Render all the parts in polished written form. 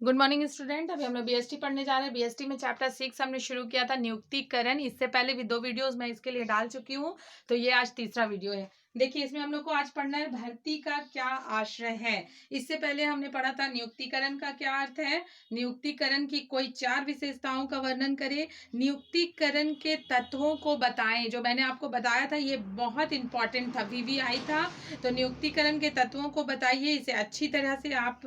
Good morning student. अभी हम लोग बीएसटी पढ़ने जा रहे हैं। बीएसटी में चैप्टर 6 हमने शुरू किया था नियुक्तिकरण। इससे पहले भी 2 वीडियोस मैं इसके लिए डाल चुकी हूँ, तो ये आज तीसरा वीडियो है। देखिए, इसमें हम लोग को आज पढ़ना है भर्ती का क्या आश्रय है। इससे पहले हमने पढ़ा था नियुक्तिकरण का क्या अर्थ है। नियुक्तिकरण की कोई 4 विशेषताओं का वर्णन करे, नियुक्तिकरण के तत्वों को बताएं। जो मैंने आपको बताया था ये बहुत इंपॉर्टेंट था, वीवीआई था। तो नियुक्तिकरण के तत्वों को बताइए, इसे अच्छी तरह से आप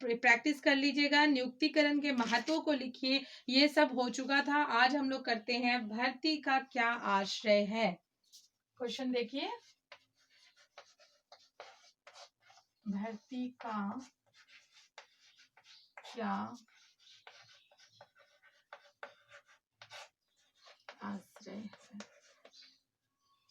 प्रैक्टिस कर लीजिएगा। नियुक्तिकरण के महत्व को लिखिए। ये सब हो चुका था। आज हम लोग करते हैं भर्ती का क्या आश्रय है। क्वेश्चन देखिए, भर्ती का क्या आश्रय है।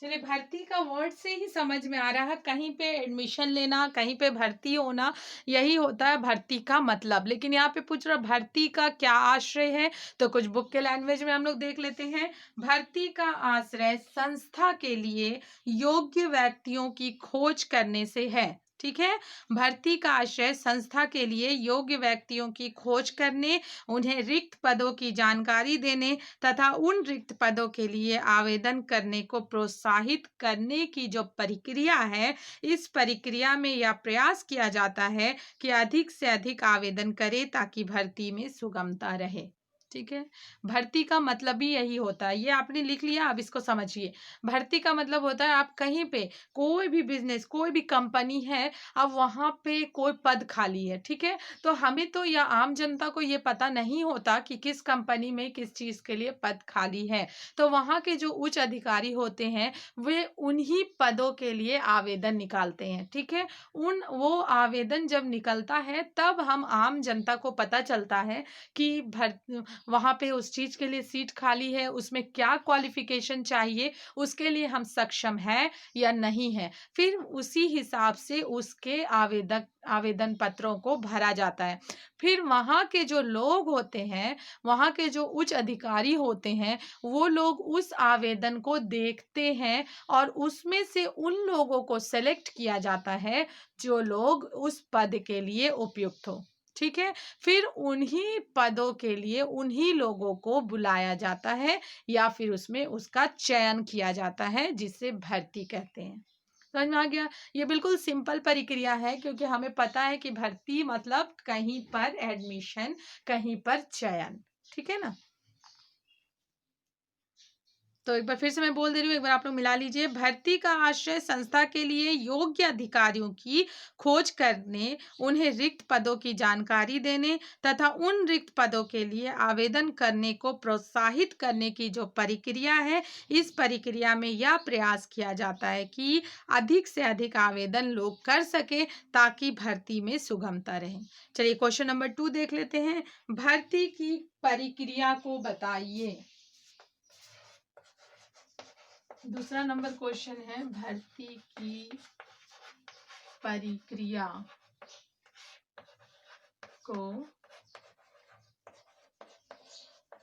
चलिए, भर्ती का वर्ड से ही समझ में आ रहा है, कहीं पे एडमिशन लेना, कहीं पे भर्ती होना, यही होता है भर्ती का मतलब। लेकिन यहाँ पे पूछ रहा भर्ती का क्या आश्रय है, तो कुछ बुक के लैंग्वेज में हम लोग देख लेते हैं। भर्ती का आश्रय संस्था के लिए योग्य व्यक्तियों की खोज करने से है। ठीक है, भर्ती का आश्रय संस्था के लिए योग्य व्यक्तियों की खोज करने, उन्हें रिक्त पदों की जानकारी देने तथा उन रिक्त पदों के लिए आवेदन करने को प्रोत्साहित करने की जो प्रक्रिया है, इस प्रक्रिया में यह प्रयास किया जाता है कि अधिक से अधिक आवेदन करें ताकि भर्ती में सुगमता रहे। ठीक है, भर्ती का मतलब भी यही होता है। ये आपने लिख लिया, अब इसको समझिए। भर्ती का मतलब होता है आप कहीं पे कोई भी बिजनेस, कोई भी कंपनी है, अब वहां पे कोई पद खाली है। ठीक है, तो हमें तो या आम जनता को ये पता नहीं होता कि किस कंपनी में किस चीज के लिए पद खाली है। तो वहां के जो उच्च अधिकारी होते हैं वे उन्हीं पदों के लिए आवेदन निकालते हैं। ठीक है, वो आवेदन जब निकलता है तब हम आम जनता को पता चलता है कि वहां पे उस चीज के लिए सीट खाली है, उसमें क्या क्वालिफिकेशन चाहिए, उसके लिए हम सक्षम है या नहीं है। फिर उसी हिसाब से उसके आवेदन पत्रों को भरा जाता है। फिर वहां के जो लोग होते हैं, वहां के जो उच्च अधिकारी होते हैं, वो लोग उस आवेदन को देखते हैं और उसमें से उन लोगों को सेलेक्ट किया जाता है जो लोग उस पद के लिए उपयुक्त हो। ठीक है, फिर उन्हीं पदों के लिए उन्हीं लोगों को बुलाया जाता है या फिर उसमें उसका चयन किया जाता है, जिसे भर्ती कहते हैं। समझ में आ गया। ये बिल्कुल सिंपल प्रक्रिया है, क्योंकि हमें पता है कि भर्ती मतलब कहीं पर एडमिशन, कहीं पर चयन। ठीक है ना। तो एक बार फिर से मैं बोल दे रही हूँ, एक बार आप लोग मिला लीजिए। भर्ती का आश्रय संस्था के लिए योग्य अधिकारियों की खोज करने, उन्हें रिक्त पदों की जानकारी देने तथा उन रिक्त पदों के लिए आवेदन करने को प्रोत्साहित करने की जो प्रक्रिया है, इस प्रक्रिया में यह प्रयास किया जाता है कि अधिक से अधिक आवेदन लोग कर सके ताकि भर्ती में सुगमता रहे। चलिए, क्वेश्चन नंबर 2 देख लेते हैं। भर्ती की प्रक्रिया को बताइए। दूसरा नंबर क्वेश्चन है, भर्ती की प्रक्रिया को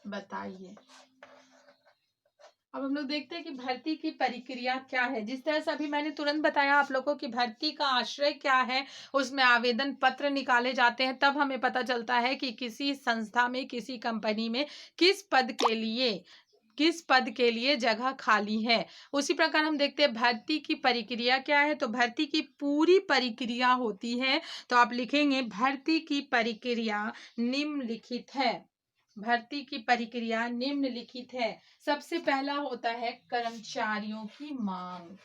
बताइए। अब हम लोग देखते हैं कि भर्ती की प्रक्रिया क्या है। जिस तरह से अभी मैंने तुरंत बताया आप लोगों को कि भर्ती का आश्रय क्या है, उसमें आवेदन पत्र निकाले जाते हैं, तब हमें पता चलता है कि किसी संस्था में, किसी कंपनी में किस पद के लिए जगह खाली है। उसी प्रकार हम देखते हैं भर्ती की प्रक्रिया क्या है। तो भर्ती की पूरी प्रक्रिया होती है, तो आप लिखेंगे भर्ती की प्रक्रिया निम्नलिखित है। भर्ती की प्रक्रिया निम्नलिखित है। सबसे पहला होता है कर्मचारियों की मांग।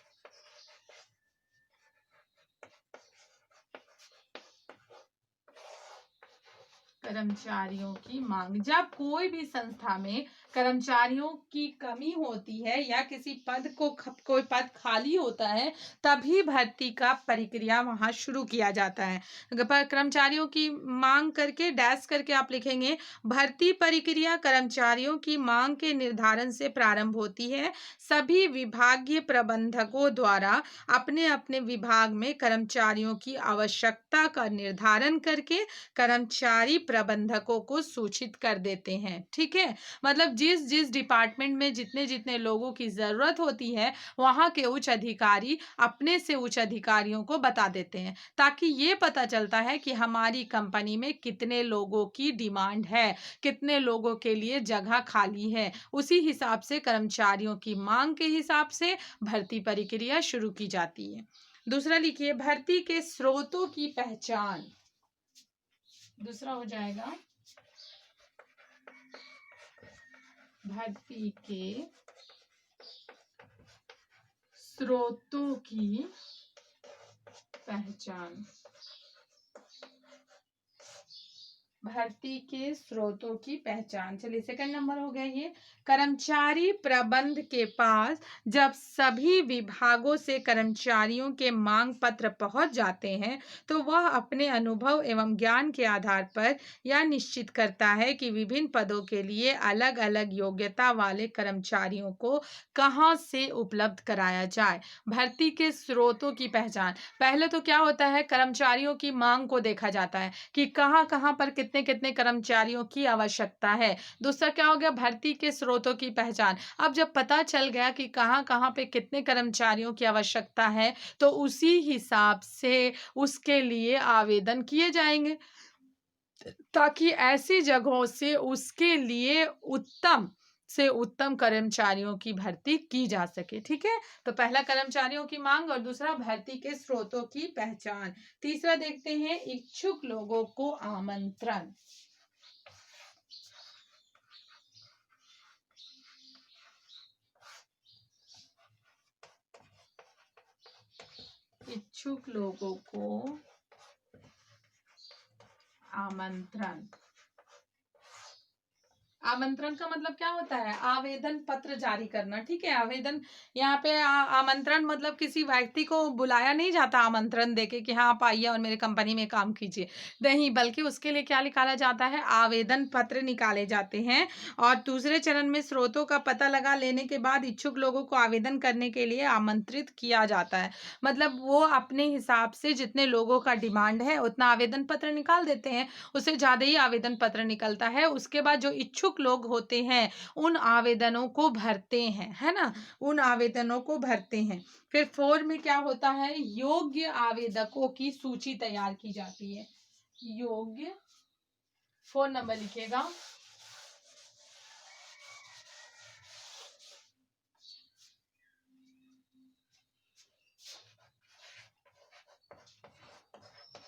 कर्मचारियों की मांग। जब कोई भी संस्था में कर्मचारियों की कमी होती है या किसी पद को कोई पद खाली होता है, तभी भर्ती का प्रक्रिया वहां शुरू किया जाता है। कर्मचारियों की मांग करके डैश करके आप लिखेंगे भर्ती प्रक्रिया कर्मचारियों की मांग के निर्धारण से प्रारंभ होती है। सभी विभागीय प्रबंधकों द्वारा अपने अपने विभाग में कर्मचारियों की आवश्यकता का निर्धारण करके कर्मचारी प्रबंधकों को सूचित कर देते हैं। ठीक है, मतलब जिस जिस डिपार्टमेंट में जितने जितने लोगों की ज़रूरत होती है, वहाँ के उच्च अधिकारी अपने से उच्च अधिकारियों को बता देते हैं, ताकि ये पता चलता है कि हमारी कंपनी में कितने लोगों की डिमांड है, कितने लोगों के लिए जगह खाली है। उसी हिसाब से कर्मचारियों की मांग के हिसाब से भर्ती प्रक्रिया शुरू की जाती है। दूसरा लिखिए, भर्ती के स्रोतों की पहचान। दूसरा हो जाएगा भर्ती के स्रोतों की पहचान। भर्ती के स्रोतों की पहचान। चलिए, सेकंड नंबर हो गया ये, कर्मचारी प्रबंध के पास जब सभी विभागों से कर्मचारियों के मांग पत्र पहुंच जाते हैं, तो वह अपने अनुभव एवं ज्ञान के आधार पर यह निश्चित करता है कि विभिन्न पदों के लिए अलग अलग योग्यता वाले कर्मचारियों को कहां से उपलब्ध कराया जाए। भर्ती के स्रोतों की पहचान, पहले तो क्या होता है, कर्मचारियों की मांग को देखा जाता है कि कहां कहां पर कितने कितने कर्मचारियों की आवश्यकता है। दूसरा क्या हो गया, भर्ती के स्रोतों की पहचान। अब जब पता चल गया कि कहां कहां पे कितने कर्मचारियों की आवश्यकता है, तो उसी हिसाब से उसके लिए आवेदन किए जाएंगे, ताकि ऐसी जगहों से उसके लिए उत्तम से उत्तम कर्मचारियों की भर्ती की जा सके। ठीक है, तो पहला कर्मचारियों की मांग और दूसरा भर्ती के स्रोतों की पहचान। तीसरा देखते हैं, इच्छुक लोगों को आमंत्रण। इच्छुक लोगों को आमंत्रण। आमंत्रण का मतलब क्या होता है, आवेदन पत्र जारी करना। ठीक है, आवेदन, यहाँ पे आमंत्रण मतलब किसी व्यक्ति को बुलाया नहीं जाता आमंत्रण देके कि हाँ आप आइए और मेरे कंपनी में काम कीजिए, नहीं, बल्कि उसके लिए क्या निकाला जाता है, आवेदन पत्र निकाले जाते हैं। और दूसरे चरण में स्रोतों का पता लगा लेने के बाद इच्छुक लोगों को आवेदन करने के लिए आमंत्रित किया जाता है। मतलब वो अपने हिसाब से जितने लोगों का डिमांड है उतना आवेदन पत्र निकाल देते हैं, उससे ज़्यादा ही आवेदन पत्र निकलता है। उसके बाद जो इच्छुक लोग होते हैं उन आवेदनों को भरते हैं, है ना, उन आवेदनों को भरते हैं। फिर 4 में क्या होता है, योग्य आवेदकों की सूची तैयार की जाती है। योग्य, 4 नंबर लिखिएगा,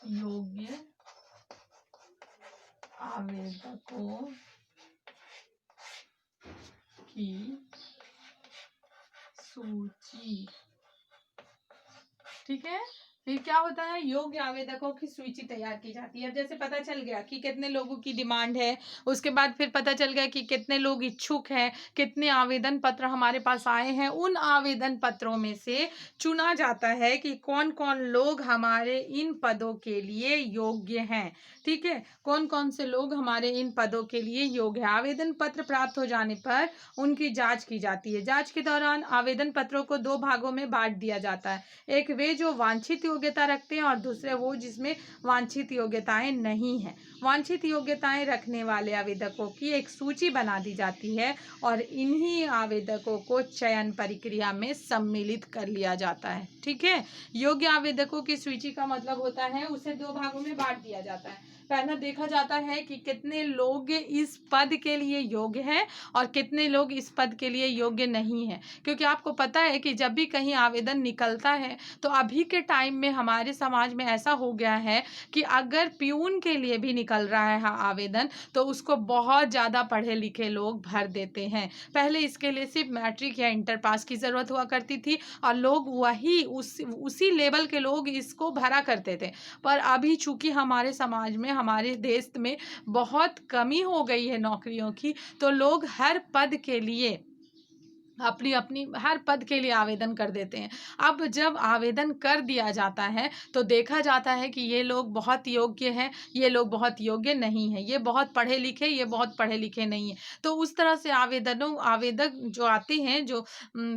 योग्य आवेदकों की सूची। ठीक है, फिर क्या होता है, योग्य आवेदकों की सूची तैयार की जाती है। अब जैसे पता चल गया कि कितने लोगों की डिमांड है, उसके बाद फिर पता चल गया कि कितने लोग इच्छुक हैं, कितने आवेदन पत्र हमारे पास आए हैं, उन आवेदन पत्रों में से चुना जाता है कि कौन कौन लोग हमारे इन पदों के लिए योग्य हैं। ठीक है, कौन कौन से लोग हमारे इन पदों के लिए योग्य हैं। आवेदन पत्र प्राप्त हो जाने पर उनकी जांच की जाती है। जांच के दौरान आवेदन पत्रों को 2 भागों में बांट दिया जाता है, एक वे जो वांछित योग्यता रखते हैं और दूसरे वो जिसमें वांछित योग्यताएं नहीं हैं। वांछित योग्यताएं रखने वाले आवेदकों की एक सूची बना दी जाती है और इन्हीं आवेदकों को चयन प्रक्रिया में सम्मिलित कर लिया जाता है। ठीक है, योग्य आवेदकों की सूची का मतलब होता है उसे 2 भागों में बांट दिया जाता है। पहला देखा जाता है कि कितने लोग इस पद के लिए योग्य हैं और कितने लोग इस पद के लिए योग्य नहीं हैं। क्योंकि आपको पता है कि जब भी कहीं आवेदन निकलता है, तो अभी के टाइम में हमारे समाज में ऐसा हो गया है कि अगर प्यून के लिए भी निकल रहा है आवेदन, तो उसको बहुत ज़्यादा पढ़े लिखे लोग भर देते हैं। पहले इसके लिए सिर्फ मैट्रिक या इंटर पास की ज़रूरत हुआ करती थी और लोग वही उसी लेवल के लोग इसको भरा करते थे। पर अभी चूंकि हमारे समाज में, हमारे देश में बहुत कमी हो गई है नौकरियों की, तो लोग हर पद के लिए अपनी अपनी हर पद के लिए आवेदन कर देते हैं। अब जब आवेदन कर दिया जाता है, तो देखा जाता है कि ये लोग बहुत योग्य हैं, ये लोग बहुत योग्य नहीं हैं, ये बहुत पढ़े लिखे, ये बहुत पढ़े लिखे नहीं हैं। तो उस तरह से आवेदक जो आते हैं, जो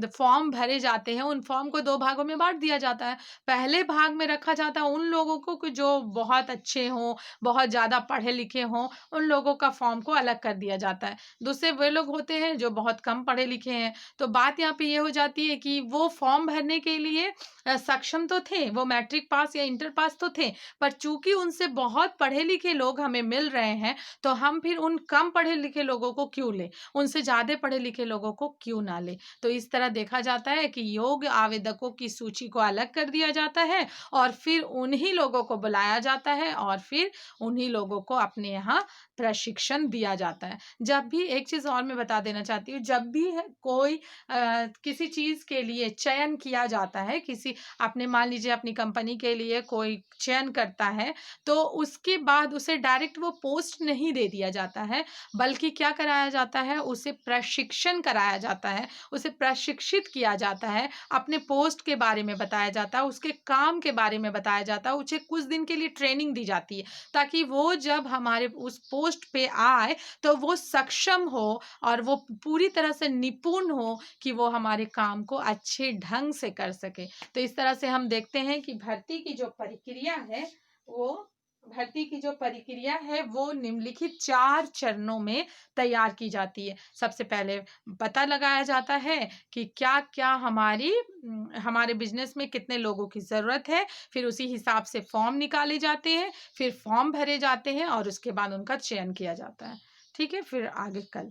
फॉर्म भरे जाते हैं, उन फॉर्म को 2 भागों में बाँट दिया जाता है। पहले भाग में रखा जाता है उन लोगों को कि जो बहुत अच्छे हों, बहुत ज़्यादा पढ़े लिखे हों, उन लोगों का फॉर्म को अलग कर दिया जाता है। दूसरे वे लोग होते हैं जो बहुत कम पढ़े लिखे हैं, तो बात यहाँ पे ये हो जाती है कि वो फॉर्म भरने के लिए सक्षम तो थे, वो मैट्रिक पास या इंटर पास तो थे, पर चूँकि उनसे बहुत पढ़े-लिखे लोग हमें मिल रहे हैं, तो हम फिर उन कम पढ़े-लिखे लोगों को क्यों लें? उनसे ज़्यादा पढ़े-लिखे लोगों को क्यों ना लें? तो इस तरह देखा जाता है कि योग्य आवेदकों की सूची को अलग कर दिया जाता है और फिर उन्हीं लोगों को बुलाया जाता है और फिर उन्हीं लोगों को अपने यहाँ प्रशिक्षण दिया जाता है। जब भी एक चीज़ और मैं बता देना चाहती हूँ, जब भी है कोई किसी चीज़ के लिए चयन किया जाता है, किसी आपने मान लीजिए अपनी कंपनी के लिए कोई चयन करता है, तो उसके बाद उसे डायरेक्ट वो पोस्ट नहीं दे दिया जाता है, बल्कि क्या कराया जाता है, उसे प्रशिक्षण कराया जाता है, उसे प्रशिक्षित किया जाता है, अपने पोस्ट के बारे में बताया जाता है, उसके काम के बारे में बताया जाता है, उसे कुछ दिन के लिए ट्रेनिंग दी जाती है, ताकि वो जब हमारे उस पोस्ट पे आए, तो वो सक्षम हो और वो पूरी तरह से निपुण हो कि वो हमारे काम को अच्छे ढंग से कर सके। तो इस तरह से हम देखते हैं कि भर्ती की जो प्रक्रिया है वो निम्नलिखित 4 चरणों में तैयार की जाती है। सबसे पहले पता लगाया जाता है कि क्या-क्या हमारे बिज़नेस में कितने लोगों की ज़रूरत है, फिर उसी हिसाब से फॉर्म निकाले जाते हैं, फिर फॉर्म भरे जाते हैं और उसके बाद उनका चयन किया जाता है। ठीक है? फिर आगे कल